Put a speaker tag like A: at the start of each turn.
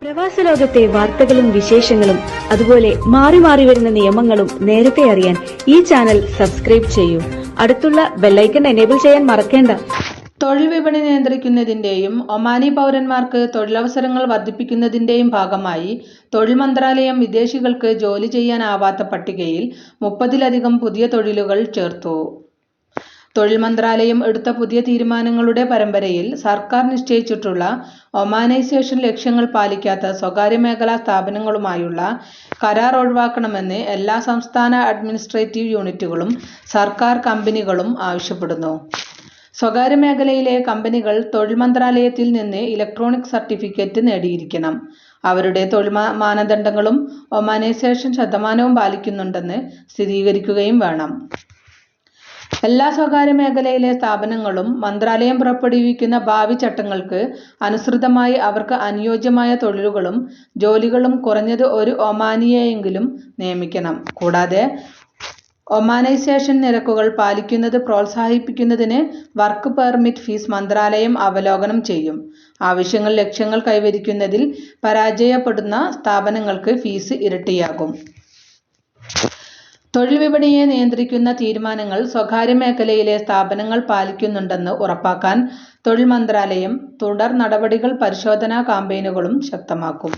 A: പ്രവാസ ലോകത്തെ വാർത്തകളും വിശേഷങ്ങളും അതുപോലെ മാറി മാറി വരുന്ന നിയമങ്ങളും നേരത്തെ അറിയാൻ ഈ ചാനൽ സബ്സ്ക്രൈബ് ചെയ്യൂ. അടുത്തുള്ള ബെല്ലൈക്കൺ എനേബിൾ ചെയ്യാൻ മറക്കേണ്ട.
B: തൊഴിൽ വിപണി നിയന്ത്രിക്കുന്നതിന്റെയും ഒമാനി പൗരന്മാർക്ക് തൊഴിലവസരങ്ങൾ വർദ്ധിപ്പിക്കുന്നതിന്റെയും ഭാഗമായി തൊഴിൽ മന്ത്രാലയം വിദേശികൾക്ക് ജോലി ചെയ്യാനാവാത്ത പട്ടികയിൽ 30-ലധികം പുതിയ തൊഴിലുകൾ ചേർത്തു. തൊഴിൽ മന്ത്രാലയം എടുത്ത പുതിയ തീരുമാനങ്ങളുടെ പരമ്പരയിൽ സർക്കാർ നിശ്ചയിച്ചിട്ടുള്ള ഒമാനൈസേഷൻ ലക്ഷ്യങ്ങൾ പാലിക്കാത്ത സ്വകാര്യ മേഖലാ സ്ഥാപനങ്ങളുമായുള്ള കരാർ ഒഴിവാക്കണമെന്ന് എല്ലാ സംസ്ഥാന അഡ്മിനിസ്ട്രേറ്റീവ് യൂണിറ്റുകളും സർക്കാർ കമ്പനികളും ആവശ്യപ്പെടുന്നു. സ്വകാര്യ മേഖലയിലെ കമ്പനികൾ തൊഴിൽ മന്ത്രാലയത്തിൽ നിന്ന് ഇലക്ട്രോണിക് സർട്ടിഫിക്കറ്റ് നേടിയിരിക്കണം. അവരുടെ തൊഴിൽ മാനദണ്ഡങ്ങളും ഒമാനൈസേഷൻ ശതമാനവും പാലിക്കുന്നുണ്ടെന്ന് സ്ഥിരീകരിക്കുകയും വേണം. എല്ലാ സ്വകാര്യ മേഖലയിലെ സ്ഥാപനങ്ങളും മന്ത്രാലയം പുറപ്പെടുവിക്കുന്ന ഭാവി ചട്ടങ്ങൾക്ക് അനുസൃതമായി അവർക്ക് അനുയോജ്യമായ തൊഴിലുകളും ജോലികളും കുറഞ്ഞത് ഒരു ഒമാനിയെയെങ്കിലും നിയമിക്കണം. കൂടാതെ ഒമാനൈസേഷൻ നിരക്കുകൾ പാലിക്കുന്നത് പ്രോത്സാഹിപ്പിക്കുന്നതിന് വർക്ക് പെർമിറ്റ് ഫീസ് മന്ത്രാലയം അവലോകനം ചെയ്യും. ലക്ഷ്യങ്ങൾ കൈവരിക്കുന്നതിൽ പരാജയപ്പെടുന്ന സ്ഥാപനങ്ങൾക്ക് ഫീസ് ഇരട്ടിയാകും. തൊഴിൽ വിപണിയെ നിയന്ത്രിക്കുന്ന തീരുമാനങ്ങൾ സ്വകാര്യ മേഖലയിലെ സ്ഥാപനങ്ങൾ പാലിക്കുന്നുണ്ടെന്ന് ഉറപ്പാക്കാൻ തൊഴിൽ മന്ത്രാലയം തുടർ നടപടികൾ പരിശോധനാ കാമ്പയിനുകളും ശക്തമാക്കും.